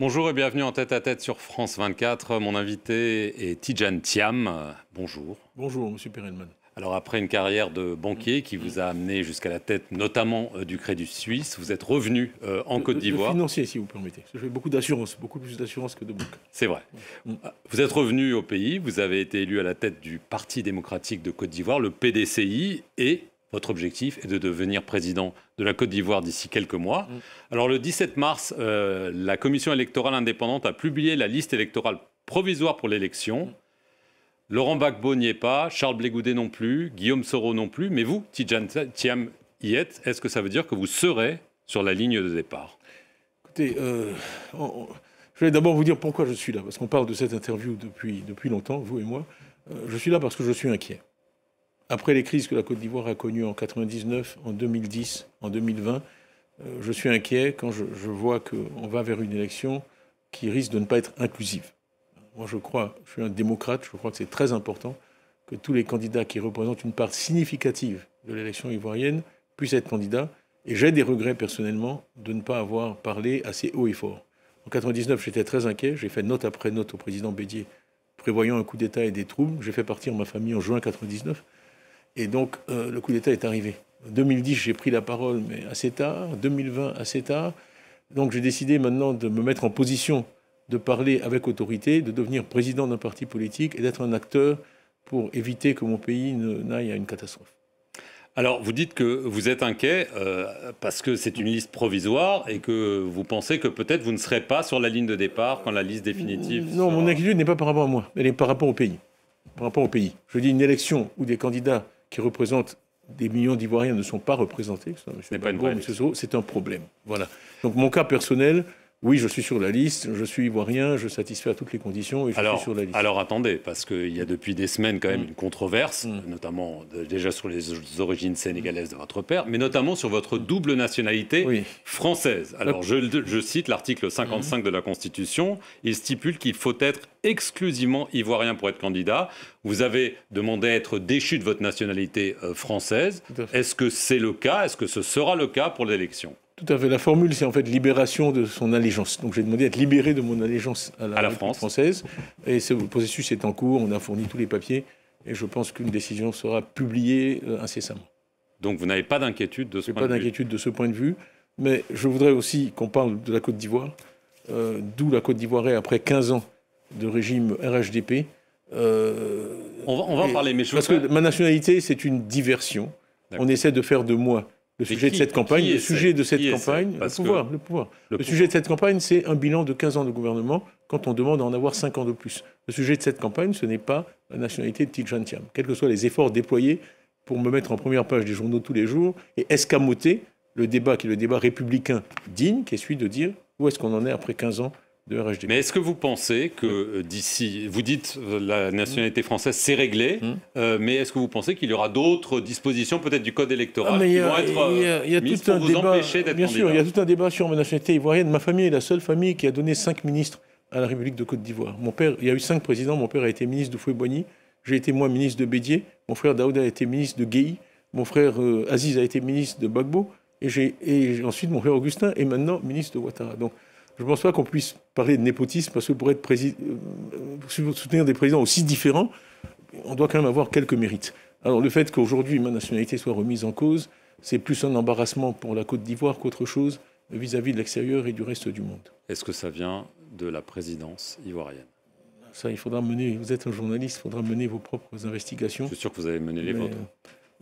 Bonjour et bienvenue en tête-à-tête sur France 24. Mon invité est Tidjane Thiam. Bonjour. Bonjour, Monsieur Perelman. Alors après une carrière de banquier qui vous a amené jusqu'à la tête notamment du Crédit Suisse, vous êtes revenu en Côte d'Ivoire. Financier, si vous permettez. Je fais beaucoup d'assurance, beaucoup plus d'assurance que de banque. C'est vrai. Vous êtes revenu au pays, vous avez été élu à la tête du Parti démocratique de Côte d'Ivoire, le PDCI, et votre objectif est de devenir président de la Côte d'Ivoire d'ici quelques mois. Alors le 17 mars, la commission électorale indépendante a publié la liste électorale provisoire pour l'élection. Laurent Gbagbo n'y est pas, Charles Blé Goudé non plus, Guillaume Soro non plus, mais vous, Tidjane Thiam, y êtes. Est-ce que ça veut dire que vous serez sur la ligne de départ? Écoutez, je vais d'abord vous dire pourquoi je suis là, parce qu'on parle de cette interview depuis longtemps, vous et moi. Je suis là parce que je suis inquiet. Après les crises que la Côte d'Ivoire a connues en 1999, en 2010, en 2020, je suis inquiet quand je vois qu'on va vers une élection qui risque de ne pas être inclusive. Moi, je suis un démocrate, je crois que c'est très important que tous les candidats qui représentent une part significative de l'élection ivoirienne puissent être candidats. Et j'ai des regrets personnellement de ne pas avoir parlé assez haut et fort. En 1999, j'étais très inquiet. J'ai fait note après note au président Bédier, prévoyant un coup d'État et des troubles. J'ai fait partir ma famille en juin 1999. Et donc, le coup d'État est arrivé. En 2010, j'ai pris la parole, mais assez tard. En 2020, assez tard. Donc, j'ai décidé maintenant de me mettre en position de parler avec autorité, de devenir président d'un parti politique et d'être un acteur pour éviter que mon pays n'aille à une catastrophe. Alors, vous dites que vous êtes inquiet parce que c'est une liste provisoire et que vous pensez que peut-être vous ne serez pas sur la ligne de départ quand la liste définitive Non, sera... mon inquiétude n'est pas par rapport à moi, elle est par rapport au pays. Par rapport au pays. Je dis une élection où des candidats qui représentent des millions d'Ivoiriens ne sont pas représentés, c'est un problème. Voilà. Donc mon cas personnel, oui, je suis sur la liste, je suis ivoirien, je satisfais à toutes les conditions et je suis sur la liste. Alors attendez, parce qu'il y a depuis des semaines quand même une controverse, notamment déjà sur les origines sénégalaises de votre père, mais notamment sur votre double nationalité française. Alors je cite l'article 55 de la Constitution, il stipule qu'il faut être exclusivement ivoirien pour être candidat. Vous avez demandé à être déchu de votre nationalité française. Est-ce que c'est le cas? Est-ce que ce sera le cas pour l'élection? Tout à fait. La formule, c'est en fait libération de son allégeance. Donc j'ai demandé à être libéré de mon allégeance à la République française. Et ce processus est en cours, on a fourni tous les papiers. Et je pense qu'une décision sera publiée incessamment. Donc vous n'avez pas d'inquiétude de ce point de vue? Pas d'inquiétude de ce point de vue. Mais je voudrais aussi qu'on parle de la Côte d'Ivoire. D'où la Côte d'Ivoire est après 15 ans de régime RHDP. On va en parler, mais parce que ma nationalité, c'est une diversion. On essaie de faire de moi le sujet de cette campagne. Le sujet de cette campagne, le pouvoir. Le sujet de cette campagne, c'est un bilan de 15 ans de gouvernement quand on demande à en avoir 5 ans de plus. Le sujet de cette campagne, ce n'est pas la nationalité de Tidjane Thiam. Quels que soient les efforts déployés pour me mettre en première page des journaux tous les jours et escamoter le débat qui est le débat républicain digne, qui est celui de dire où est-ce qu'on en est après 15 ans de RHDP. Mais est-ce que vous pensez que d'ici, vous dites la nationalité française c'est réglé, mais est-ce que vous pensez qu'il y aura d'autres dispositions peut-être du code électoral qui vont être mises pour vous empêcher d'être candidat? Bien sûr, il y a tout un débat sur ma nationalité ivoirienne. Ma famille est la seule famille qui a donné 5 ministres à la République de Côte d'Ivoire. Mon père, il y a eu 5 présidents. Mon père a été ministre de Foué-Boigny. J'ai été moi ministre de Bédier. Mon frère Daouda a été ministre de Guéhi. Mon frère Aziz a été ministre de Gbagbo. Et ensuite mon frère Augustin est maintenant ministre de Ouattara. Donc je ne pense pas qu'on puisse parler de népotisme parce que pour être soutenir des présidents aussi différents, on doit quand même avoir quelques mérites. Alors le fait qu'aujourd'hui ma nationalité soit remise en cause, c'est plus un embarrassement pour la Côte d'Ivoire qu'autre chose vis-à-vis de l'extérieur et du reste du monde. Est-ce que ça vient de la présidence ivoirienne? Ça, il faudra mener, vous êtes un journaliste, il faudra mener vos propres investigations. Je suis sûr que vous avez mené les vôtres.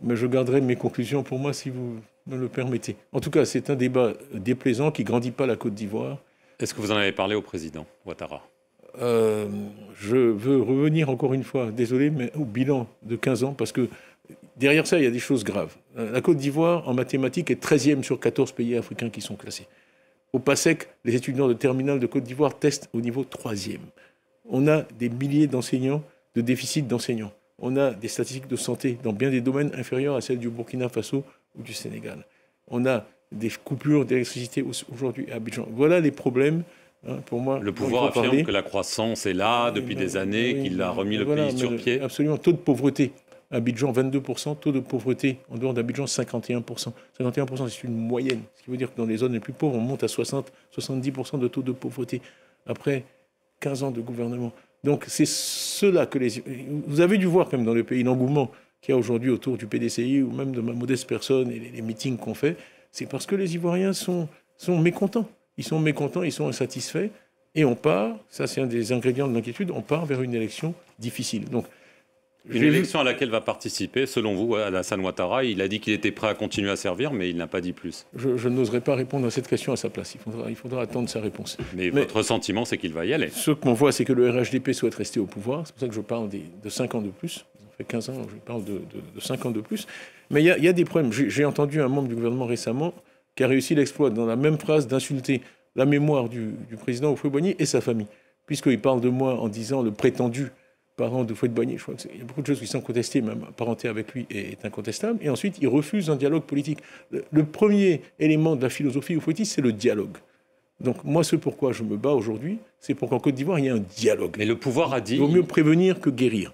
Mais je garderai mes conclusions pour moi si vous me le permettez. En tout cas, c'est un débat déplaisant qui ne grandit pas la Côte d'Ivoire. Est-ce que vous en avez parlé au président Ouattara? Je veux revenir encore une fois, désolé, mais au bilan de 15 ans, parce que derrière ça, il y a des choses graves. La Côte d'Ivoire, en mathématiques, est 13e sur 14 pays africains qui sont classés. Au PASSEC, les étudiants de terminale de Côte d'Ivoire testent au niveau 3e. On a des milliers d'enseignants, de déficit d'enseignants. On a des statistiques de santé dans bien des domaines inférieurs à celles du Burkina Faso ou du Sénégal. On a des coupures d'électricité aujourd'hui à Abidjan. Voilà les problèmes. Pour moi, le pouvoir affirme que la croissance est là depuis des années, qu'il a remis le pays sur pied. Absolument. Taux de pauvreté. Abidjan, 22%. Taux de pauvreté en dehors d'Abidjan, 51%. 51%, c'est une moyenne. Ce qui veut dire que dans les zones les plus pauvres, on monte à 60-70% de taux de pauvreté. après 15 ans de gouvernement. Donc c'est cela que vous avez dû voir quand même dans le pays l'engouement qu'il y a aujourd'hui autour du PDCI ou même de ma modeste personne et les meetings qu'on fait. C'est parce que les Ivoiriens sont mécontents. Ils sont mécontents, ils sont insatisfaits. Et on part, ça c'est un des ingrédients de l'inquiétude, on part vers une élection difficile. Donc, une élection à laquelle va participer, selon vous, Alassane Ouattara. Il a dit qu'il était prêt à continuer à servir, mais il n'a pas dit plus. Je n'oserais pas répondre à cette question à sa place. Il faudra attendre sa réponse. Mais votre sentiment, c'est qu'il va y aller. Ce qu'on voit, c'est que le RHDP souhaite rester au pouvoir. C'est pour ça que je parle de 5 ans de plus. Ça fait 15 ans, je parle de 5 ans de plus. Mais il y a des problèmes. J'ai entendu un membre du gouvernement récemment qui a réussi l'exploit, dans la même phrase, d'insulter la mémoire du président Houphouët-Boigny et sa famille. Puisqu'il parle de moi en disant le prétendu parent de Houphouët-Boigny. Je crois qu'il y a beaucoup de choses qui sont contestées, même parenté avec lui est incontestable. Et ensuite, il refuse un dialogue politique. Le premier élément de la philosophie houphouëtiste, c'est le dialogue. Donc moi, ce pourquoi je me bats aujourd'hui, c'est pour qu'en Côte d'Ivoire, il y ait un dialogue. Mais le pouvoir a dit... Il vaut mieux prévenir que guérir.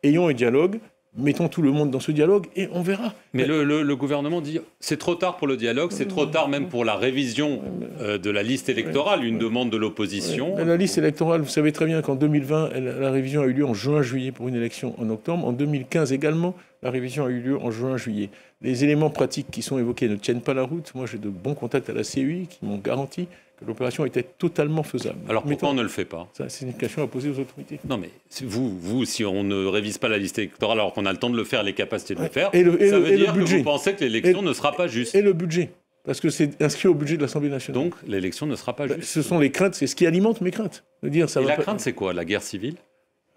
Ayons un dialogue, mettons tout le monde dans ce dialogue et on verra. Mais le gouvernement dit c'est trop tard pour le dialogue, c'est trop tard même pour la révision de la liste électorale, une demande de l'opposition. La liste électorale, vous savez très bien qu'en 2020, la révision a eu lieu en juin-juillet pour une élection en octobre. En 2015 également, la révision a eu lieu en juin-juillet. Les éléments pratiques qui sont évoqués ne tiennent pas la route. Moi, j'ai de bons contacts à la CEI qui m'ont garanti que l'opération était totalement faisable. Alors pourquoi on ne le fait pas? C'est une question à poser aux autorités. Non mais vous, si on ne révise pas la liste électorale alors qu'on a le temps de le faire, les capacités de le faire, ça veut dire que vous pensez que l'élection ne sera pas juste. Et le budget, parce que c'est inscrit au budget de l'Assemblée nationale. Donc l'élection ne sera pas juste. Ce sont les craintes, c'est ce qui alimente mes craintes. De dire, ça et va la pas... crainte, c'est quoi? La guerre civile?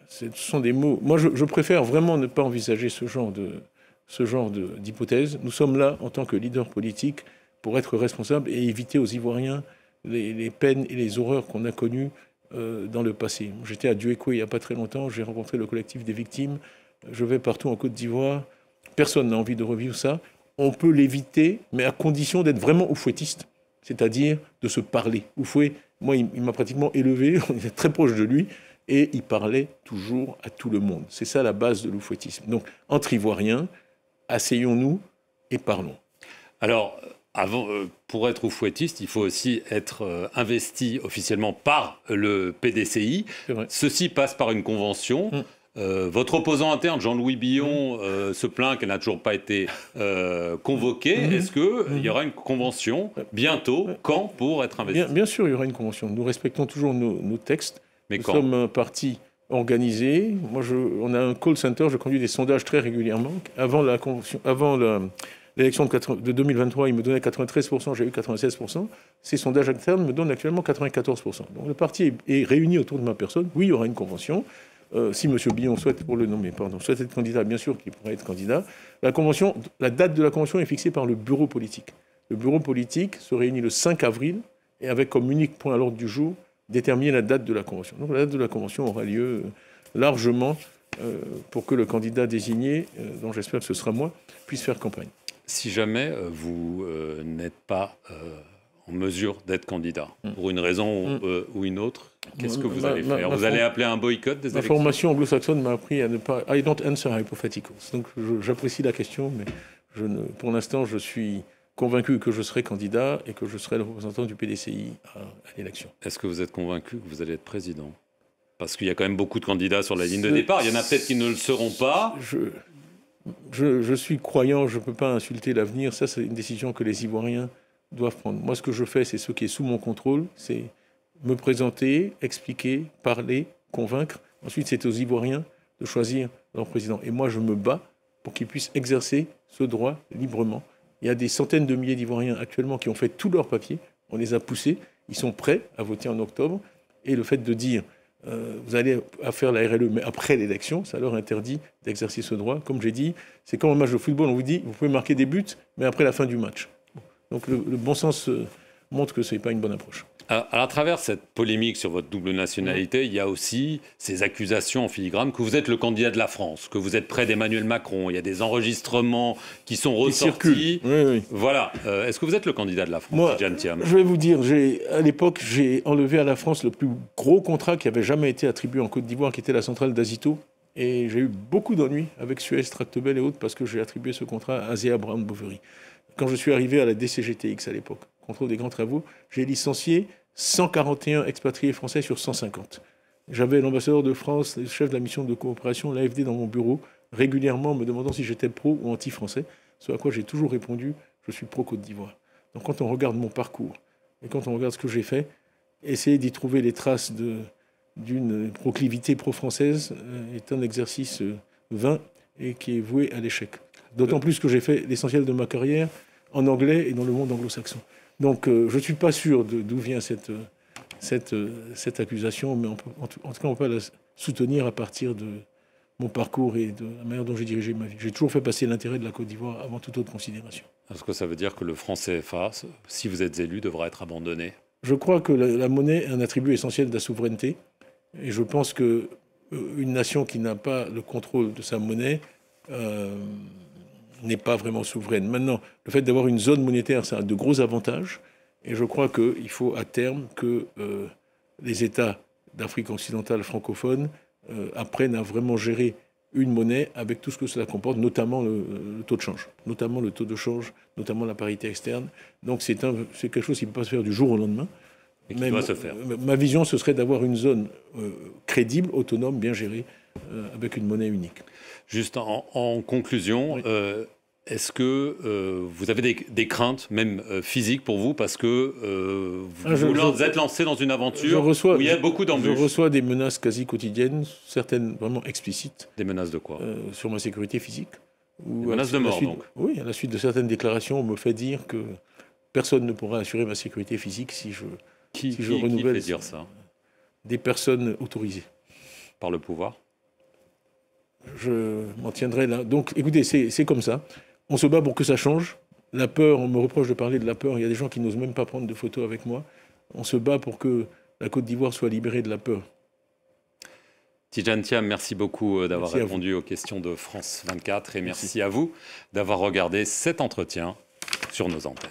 Ce sont des mots... Moi, je préfère vraiment ne pas envisager ce genre d'hypothèse. Nous sommes là, en tant que leader politique, pour être responsables et éviter aux Ivoiriens les peines et les horreurs qu'on a connues dans le passé. J'étais à Duéko il n'y a pas très longtemps, j'ai rencontré le collectif des victimes, je vais partout en Côte d'Ivoire, personne n'a envie de revivre ça. On peut l'éviter, mais à condition d'être vraiment oufouettiste, c'est-à-dire de se parler. Oufouet, moi, il m'a pratiquement élevé, on était très proche de lui, et il parlait toujours à tout le monde. C'est ça la base de l'oufouettisme. Donc, entre Ivoiriens, asseyons-nous et parlons. Alors, pour être oufouettiste, il faut aussi être investi officiellement par le PDCI. Ceci passe par une convention. Votre opposant interne, Jean-Louis Billon, se plaint qu'elle n'a toujours pas été convoquée. Est-ce qu'il y aura une convention bientôt? Quand pour être investi? Bien sûr, il y aura une convention. Nous respectons toujours nos textes. Mais nous sommes un parti organisé. Moi, on a un call center. Je conduis des sondages très régulièrement. Avant la convention, l'élection de 2023, il me donnait 93%, j'ai eu 96%. Ces sondages internes me donnent actuellement 94%. Donc le parti est réuni autour de ma personne. Oui, il y aura une convention. Si M. Billon souhaite être candidat, bien sûr qu'il pourra être candidat. La date de la convention est fixée par le bureau politique. Le bureau politique se réunit le 5 avril et avec comme unique point à l'ordre du jour déterminer la date de la convention. Donc la date de la convention aura lieu largement pour que le candidat désigné, dont j'espère que ce sera moi, puisse faire campagne. Si jamais vous n'êtes pas en mesure d'être candidat, pour une raison ou une autre, qu'est-ce que vous allez faire? Vous allez appeler un boycott des élections? Ma formation anglo-saxonne m'a appris à ne pas... I don't answer hypotheticals. Donc j'apprécie la question, mais pour l'instant, je suis convaincu que je serai candidat et que je serai le représentant du PDCI à l'élection. Est-ce que vous êtes convaincu que vous allez être président? Parce qu'il y a quand même beaucoup de candidats sur la ligne de départ. Il y en a peut-être qui ne le seront pas. Je suis croyant, je ne peux pas insulter l'avenir. Ça, c'est une décision que les Ivoiriens doivent prendre. Moi, ce que je fais, c'est ce qui est sous mon contrôle. C'est me présenter, expliquer, parler, convaincre. Ensuite, c'est aux Ivoiriens de choisir leur président. Et moi, je me bats pour qu'ils puissent exercer ce droit librement. Il y a des centaines de milliers d'Ivoiriens actuellement qui ont fait tous leurs papiers. On les a poussés. Ils sont prêts à voter en octobre. Et le fait de dire vous allez faire la RLE, mais après l'élection, ça leur interdit d'exercer ce droit. Comme j'ai dit, c'est comme un match de football, on vous dit, vous pouvez marquer des buts, mais après la fin du match. Donc le bon sens montre que ce n'est pas une bonne approche. Alors, à travers cette polémique sur votre double nationalité, il y a aussi ces accusations en filigrane que vous êtes le candidat de la France, que vous êtes près d'Emmanuel Macron. Il y a des enregistrements qui sont ressortis. Oui. Voilà. Est-ce que vous êtes le candidat de la France, Moi, Tidjane Thiam? Je vais vous dire, à l'époque, j'ai enlevé à la France le plus gros contrat qui avait jamais été attribué en Côte d'Ivoire, qui était la centrale d'Azito. Et j'ai eu beaucoup d'ennuis avec Suez, Tractebel et autres parce que j'ai attribué ce contrat à Azea Brown Boveri. Quand je suis arrivé à la DCGTX à l'époque, contrôle des grands travaux, j'ai licencié 141 expatriés français sur 150. J'avais l'ambassadeur de France, le chef de la mission de coopération, l'AFD, dans mon bureau, régulièrement me demandant si j'étais pro ou anti-français, ce à quoi j'ai toujours répondu, je suis pro-Côte d'Ivoire. Donc quand on regarde mon parcours et quand on regarde ce que j'ai fait, essayer d'y trouver les traces d'une proclivité pro-française est un exercice vain et qui est voué à l'échec. D'autant plus que j'ai fait l'essentiel de ma carrière en anglais et dans le monde anglo-saxon. Donc je ne suis pas sûr d'où vient cette accusation, mais en tout cas on peut la soutenir à partir de mon parcours et de la manière dont j'ai dirigé ma vie. J'ai toujours fait passer l'intérêt de la Côte d'Ivoire avant toute autre considération. Est-ce que ça veut dire que le franc CFA, si vous êtes élu, devra être abandonné? Je crois que la monnaie est un attribut essentiel de la souveraineté. Et je pense qu'une nation qui n'a pas le contrôle de sa monnaie n'est pas vraiment souveraine. Maintenant, le fait d'avoir une zone monétaire, ça a de gros avantages. Et je crois qu'il faut à terme que les États d'Afrique occidentale francophone apprennent à vraiment gérer une monnaie avec tout ce que cela comporte, notamment le taux de change, notamment le taux de change, notamment la parité externe. Donc c'est quelque chose qui ne peut pas se faire du jour au lendemain. Et qui doit se faire. Ma vision, ce serait d'avoir une zone crédible, autonome, bien gérée, avec une monnaie unique. Juste en conclusion, oui. Est-ce que vous avez des craintes, même physiques pour vous, parce que vous êtes lancé dans une aventure où il y a beaucoup d'embûches? Je reçois des menaces quasi quotidiennes, certaines vraiment explicites. Des menaces de quoi? Sur ma sécurité physique. Des menaces de mort, donc? Oui, à la suite de certaines déclarations, on me fait dire que personne ne pourra assurer ma sécurité physique si je renouvelle. Qui fait dire ça? Des personnes autorisées. Par le pouvoir? Je m'en tiendrai là. Donc, écoutez, c'est comme ça. On se bat pour que ça change. La peur, on me reproche de parler de la peur. Il y a des gens qui n'osent même pas prendre de photos avec moi. On se bat pour que la Côte d'Ivoire soit libérée de la peur. Tidjane Thiam, merci beaucoup d'avoir répondu aux questions de France 24 et merci à vous d'avoir regardé cet entretien sur nos antennes.